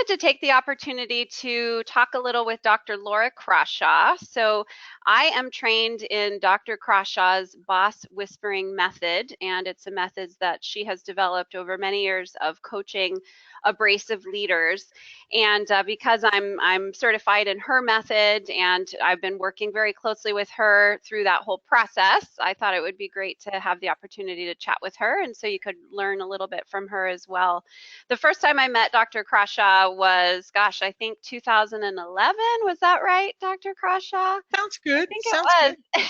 to take the opportunity to talk a little with Dr. Laura Crawshaw. So I am trained in Dr. Crawshaw's boss whispering method, and it's a method that she has developed over many years of coaching abrasive leaders. And because I'm certified in her method and I've been working very closely with her through that whole process, I thought it would be great to have the opportunity to chat with her, and so you could learn a little bit from her as well. The first time I met Dr. Crawshaw was, gosh, I think 2011. Was that right, Dr. Crawshaw? Sounds good. I think Sounds it was.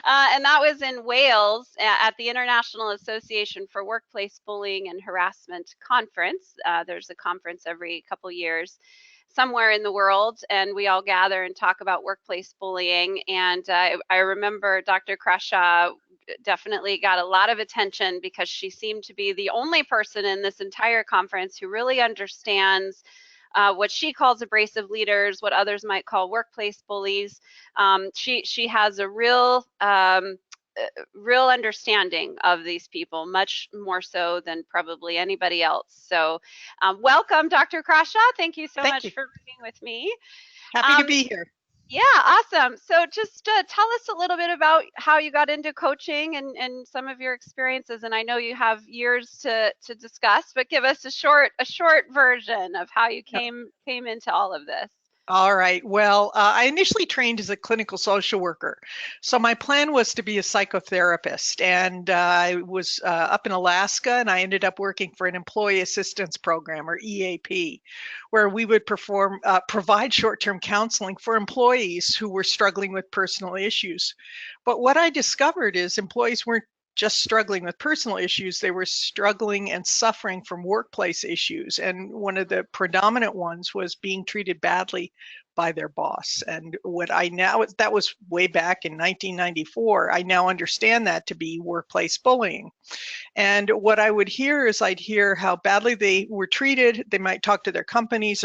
And that was in Wales at the International Association for Workplace Bullying and Harassment Conference. There's a conference every couple years somewhere in the world, and we all gather and talk about workplace bullying. And I remember Dr. Crawshaw definitely got a lot of attention because she seemed to be the only person in this entire conference who really understands what she calls abrasive leaders, what others might call workplace bullies. She has a real understanding of these people, much more so than probably anybody else. So welcome, Dr. Crawshaw. Thank you so much for being with me. Happy to be here. Yeah, awesome. So just tell us a little bit about how you got into coaching and some of your experiences. And I know you have years to discuss, but give us a short version of how you came into all of this. All right. Well, I initially trained as a clinical social worker. So my plan was to be a psychotherapist. And I was up in Alaska, and I ended up working for an employee assistance program, or EAP, where we would provide short-term counseling for employees who were struggling with personal issues. But what I discovered is employees weren't just struggling with personal issues, they were struggling and suffering from workplace issues. And one of the predominant ones was being treated badly by their boss. And that was way back in 1994. I now understand that to be workplace bullying. And what I would hear is I'd hear how badly they were treated. They might talk to their companies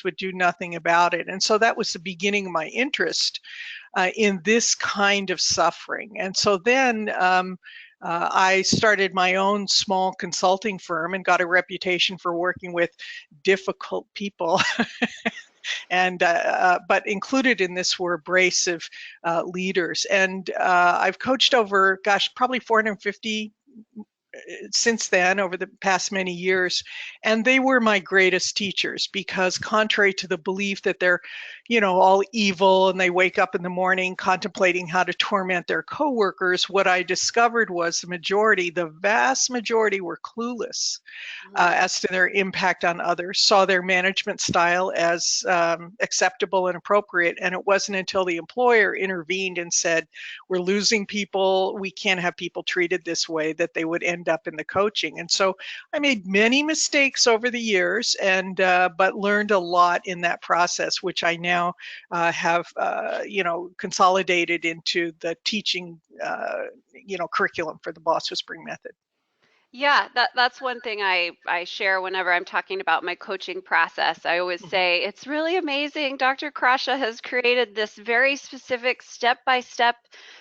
would do nothing about it. And so that was the beginning of my interest in this kind of suffering. And so then I started my own small consulting firm and got a reputation for working with difficult people. And but included in this were abrasive leaders. And I've coached over, probably 450 since then, over the past many years, and they were my greatest teachers, because contrary to the belief that they're, all evil and they wake up in the morning contemplating how to torment their coworkers, what I discovered was the vast majority were clueless as to their impact on others, saw their management style as acceptable and appropriate, and it wasn't until the employer intervened and said, we're losing people, we can't have people treated this way, that they would end up in the coaching. And so I made many mistakes over the years, and but learned a lot in that process, which I now have consolidated into the teaching curriculum for the boss whispering method. Yeah, that's one thing I share whenever I'm talking about my coaching process. I always say it's really amazing. Dr. Crawshaw has created this very specific step-by-step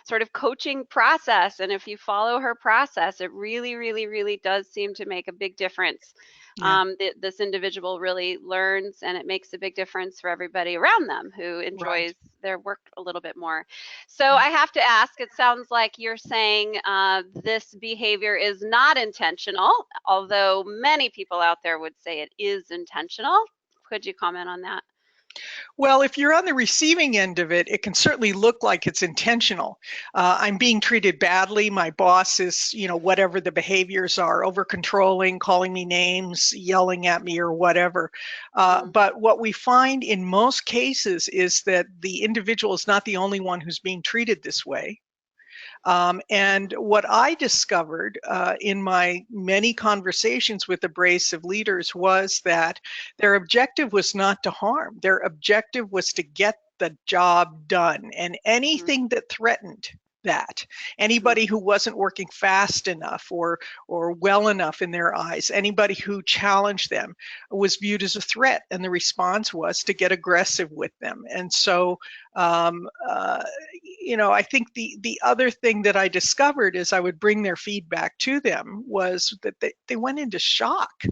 sort of coaching process. And if you follow her process, it really, really, really does seem to make a big difference. Yeah. This individual really learns, and it makes a big difference for everybody around them who enjoys their work a little bit more. So I have to ask, it sounds like you're saying this behavior is not intentional, although many people out there would say it is intentional. Could you comment on that? Well, if you're on the receiving end of it, it can certainly look like it's intentional. I'm being treated badly. My boss is, whatever the behaviors are, over controlling, calling me names, yelling at me, or whatever. But what we find in most cases is that the individual is not the only one who's being treated this way. And what I discovered in my many conversations with abrasive leaders was that their objective was not to harm. Their objective was to get the job done, and anything that threatened that, anybody who wasn't working fast enough or well enough in their eyes, anybody who challenged them was viewed as a threat, and the response was to get aggressive with them. And so Um, uh, I think the other thing that I discovered as I would bring their feedback to them was that they went into shock.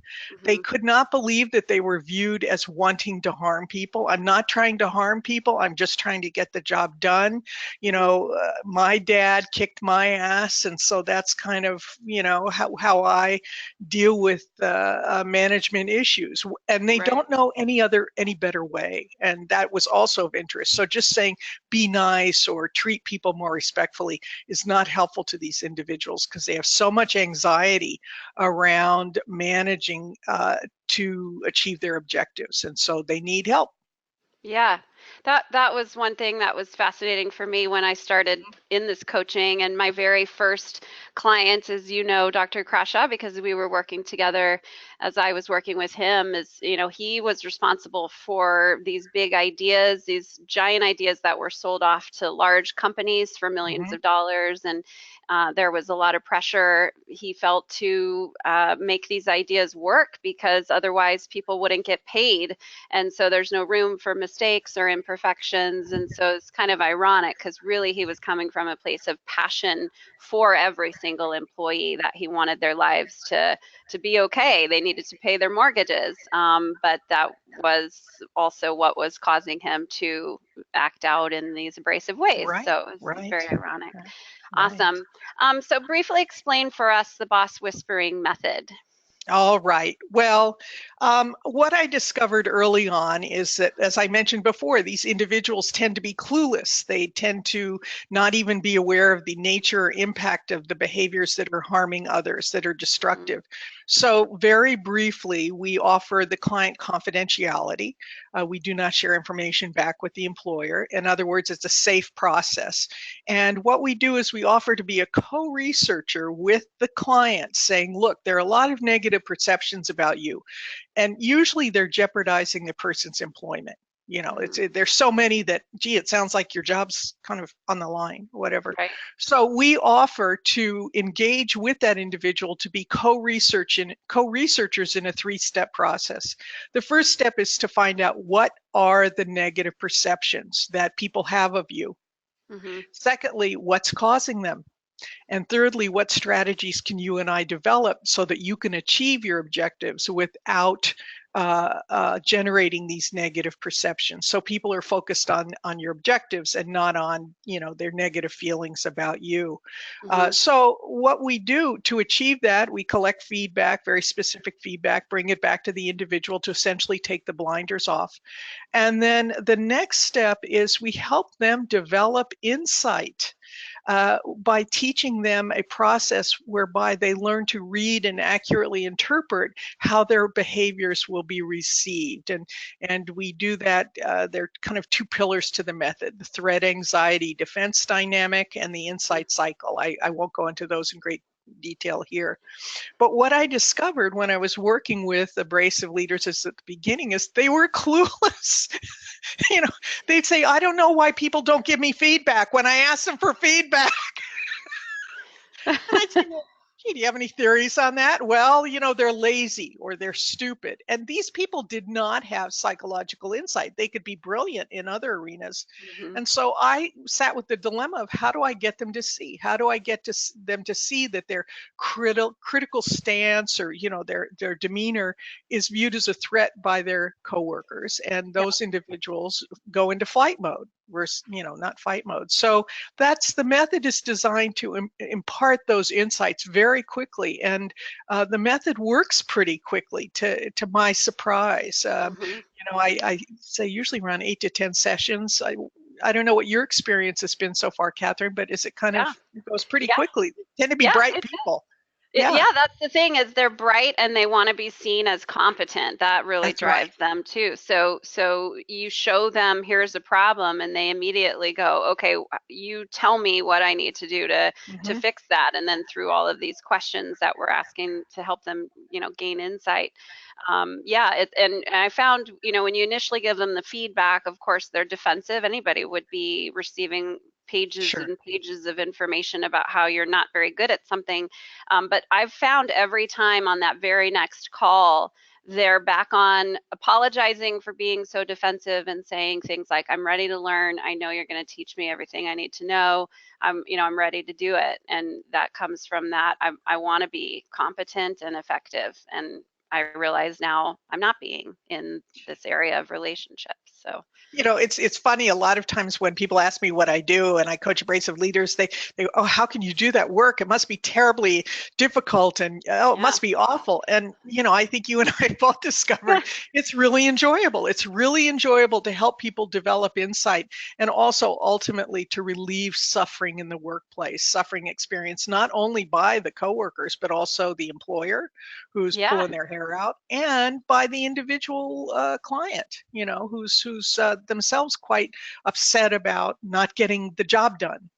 They Hmm. could not believe that they were viewed as wanting to harm people. I'm not trying to harm people. I'm just trying to get the job done. Hmm. My dad kicked my ass, and so that's kind of, how I deal with management issues. And they Right. don't know any better way. And that was also of interest. So just saying be nice or treat people more respectfully is not helpful to these individuals because they have so much anxiety around managing to achieve their objectives, and so they need help. Yeah, that was one thing that was fascinating for me when I started in this coaching. And my very first client, as you know, Dr. Crawshaw, because we were working together as I was working with him, is, he was responsible for these big ideas, these giant ideas that were sold off to large companies for millions Mhm. of dollars. And there was a lot of pressure he felt to make these ideas work because otherwise people wouldn't get paid, and so there's no room for mistakes or imperfections. And so it's kind of ironic because really he was coming from a place of passion for every single employee, that he wanted their lives to be okay. They needed to pay their mortgages, but that was also what was causing him to act out in these abrasive ways. Right, So it's right, very ironic. right. Awesome. So briefly explain for us the boss whispering method. All right. Well, what I discovered early on is that, as I mentioned before, these individuals tend to be clueless. They tend to not even be aware of the nature or impact of the behaviors that are harming others, that are Mhm. destructive. So, very briefly, we offer the client confidentiality. We do not share information back with the employer. In other words, it's a safe process. And what we do is we offer to be a co-researcher with the client, saying, look, there are a lot of negative perceptions about you. And usually they're jeopardizing the person's employment. Mhm. There's so many that, gee, it sounds like your job's kind of on the line, whatever. Right. So we offer to engage with that individual to be co-researchers in a three-step process. The first step is to find out what are the negative perceptions that people have of you. Mhm. Secondly, what's causing them? And thirdly, what strategies can you and I develop so that you can achieve your objectives without generating these negative perceptions? So people are focused on your objectives and not on their negative feelings about you. Mhm. So what we do to achieve that, we collect feedback, very specific feedback, bring it back to the individual to essentially take the blinders off. And then the next step is we help them develop insight by teaching them a process whereby they learn to read and accurately interpret how their behaviors will be received. And we do that. There are kind of two pillars to the method: the threat anxiety defense dynamic and the insight cycle. I won't go into those in great detail here. But what I discovered when I was working with abrasive leaders is at the beginning is they were clueless. you know, they'd say, I don't know why people don't give me feedback when I ask them for feedback. And I'd say, well, gee, do you have any theories on that? Well, they're lazy or they're stupid. And these people did not have psychological insight. They could be brilliant in other arenas. Mhm. And so I sat with the dilemma of how do I get them to see? How do I get them to see that their critical stance or, their demeanor is viewed as a threat by their coworkers, and Yeah. those individuals go into flight mode versus, not fight mode. So that's the method is designed to impart those insights very quickly, and the method works pretty quickly to my surprise. Mhm. I say usually around 8 to 10 sessions. I don't know what your experience has been so far, Catherine, but is it kind of Yeah. it goes pretty Yeah. quickly? They tend to be Yeah. bright It people. Yeah, Yeah, that's the thing, is they're bright and they want to be seen as competent. That really that's right. drives them too. So you show them here's a problem and they immediately go, okay, you tell me what I need to do to Hmm. fix that. And then through all of these questions that we're asking to help them, gain insight. Yeah, and I found, when you initially give them the feedback, of course, they're defensive. Anybody would be receiving pages Sure. and pages of information about how you're not very good at something. But I've found every time on that very next call, they're back on apologizing for being so defensive and saying things like, I'm ready to learn. I know you're going to teach me everything I need to know. I'm ready to do it. And that comes from that. I want to be competent and effective. And I realize now I'm not being in this area of relationships. So, it's funny. A lot of times when people ask me what I do and I coach abrasive leaders, they oh, how can you do that work? It must be terribly difficult, and oh, it yeah. must be awful. And I think you and I both discovered it's really enjoyable. It's really enjoyable to help people develop insight, and also ultimately to relieve suffering in the workplace, suffering experience not only by the coworkers but also the employer who's Yeah. pulling their hair out, and by the individual client, who's themselves quite upset about not getting the job done.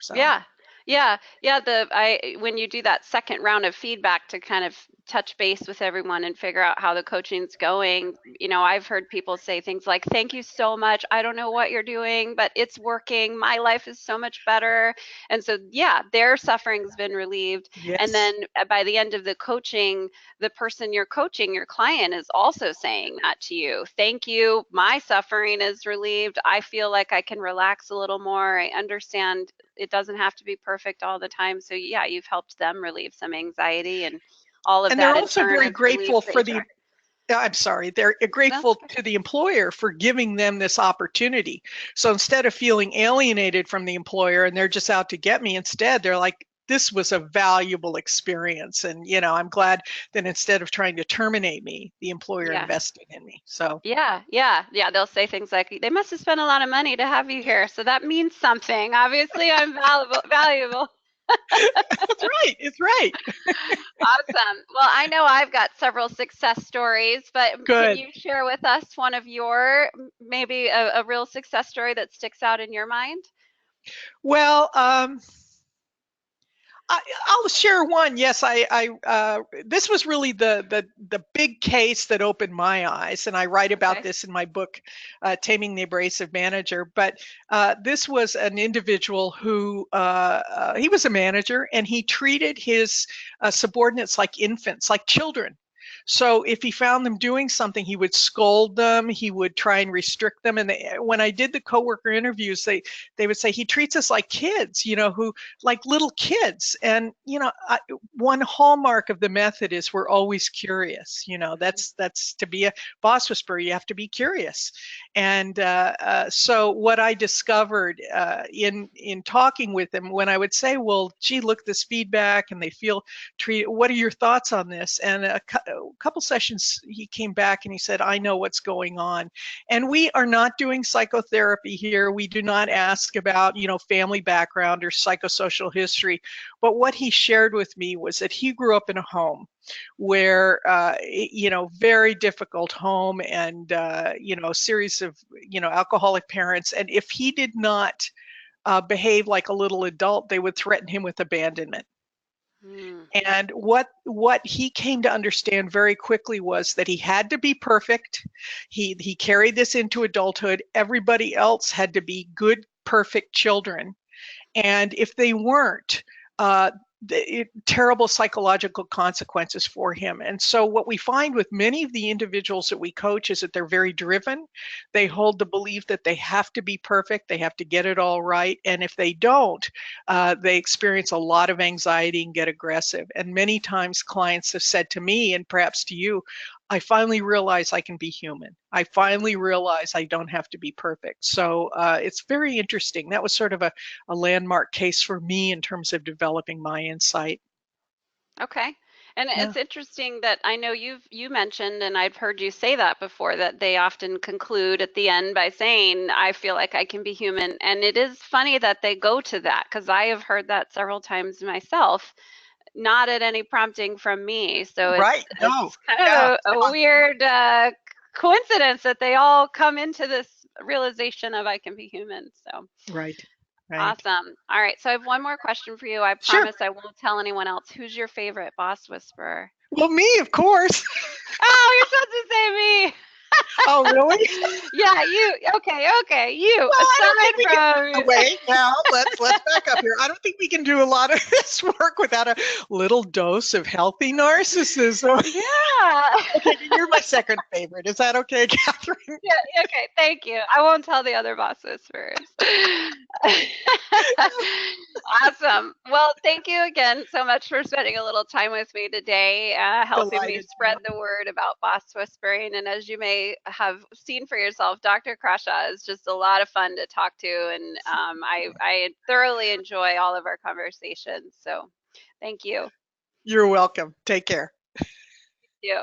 So. Yeah. When you do that second round of feedback to kind of touch base with everyone and figure out how the coaching's going, I've heard people say things like, thank you so much. I don't know what you're doing, but it's working. My life is so much better. And so, yeah, their suffering's been relieved. And Yes. then by the end of the coaching, the person you're coaching, your client, is also saying that to you. Thank you. My suffering is relieved. I feel like I can relax a little more. I understand it doesn't have to be perfect all the time. So yeah, you've helped them relieve some anxiety, and all of And they're that in also turn very has relieved grateful the for HR. I'm sorry, they're No, grateful to the employer for giving them this opportunity. So instead of feeling alienated from the employer and they're just out to get me, instead they're like, this was a valuable experience. And, I'm glad that instead of trying to terminate me, the employer yeah. invested in me. So. Yeah. They'll say things like, they must have spent a lot of money to have you here. So that means something. Obviously, I'm valuable. That's right. It's right. Awesome. Well, I know I've got several success stories, but can Good. you share with us one of your, maybe a real success story that sticks out in your mind? Well, I'll share one. Yes, this was really the big case that opened my eyes, and I write about Okay. this in my book, Taming the Abrasive Manager. But this was an individual who he was a manager, and he treated his subordinates like infants, like children. So if he found them doing something, he would scold them. He would try and restrict them. And when I did the coworker interviews, they would say he treats us like kids, who like little kids. And one hallmark of the method is we're always curious. That's to be a boss whisperer, you have to be curious. And so what I discovered in talking with them, when I would say, well, gee, look, this feedback, and they feel treated, what are your thoughts on this? And a couple sessions he came back and he said, I know what's going on. And we are not doing psychotherapy here. We do not ask about family background or psychosocial history. But what he shared with me was that he grew up in a home where very difficult home, and a series of alcoholic parents, and if he did not behave like a little adult, they would threaten him with abandonment. Hmm. And what he came to understand very quickly was that he had to be perfect. He carried this into adulthood. Everybody else had to be good, perfect children. And if they weren't, terrible psychological consequences for him. And so what we find with many of the individuals that we coach is that they're very driven. They hold the belief that they have to be perfect, they have to get it all right. And if they don't, they experience a lot of anxiety and get aggressive. And many times clients have said to me, and perhaps to you, I finally realize I can be human. I finally realize I don't have to be perfect. So it's very interesting. That was sort of a landmark case for me in terms of developing my insight. Okay. And Yeah. it's interesting that I know you mentioned, and I've heard you say that before, that they often conclude at the end by saying, I feel like I can be human. And it is funny that they go to that, because I have heard that several times myself, not at any prompting from me. So Right. No. it's kind of Yeah. a weird coincidence that they all come into this realization of I can be human. So Right. Right. awesome. All right. So I have one more question for you. I Sure. promise I won't tell anyone else. Who's your favorite boss whisperer? Well, me, of course. Oh, you're supposed to say me. Oh, really? Yeah, you. Okay, you. Well, I don't Aside think we can. from, Wait, now let's back up here. I don't think we can do a lot of this work without a little dose of healthy narcissism. yeah. Okay, you're my second favorite. Is that okay, Catherine? Yeah, okay, thank you. I won't tell the other bosses first. Awesome. Well, thank you again so much for spending a little time with me today, helping me Delighted spread to. the word about boss whispering. And as you may have seen for yourself, Dr. Crawshaw is just a lot of fun to talk to, and I thoroughly enjoy all of our conversations. So, thank you. You're welcome. Take care. You.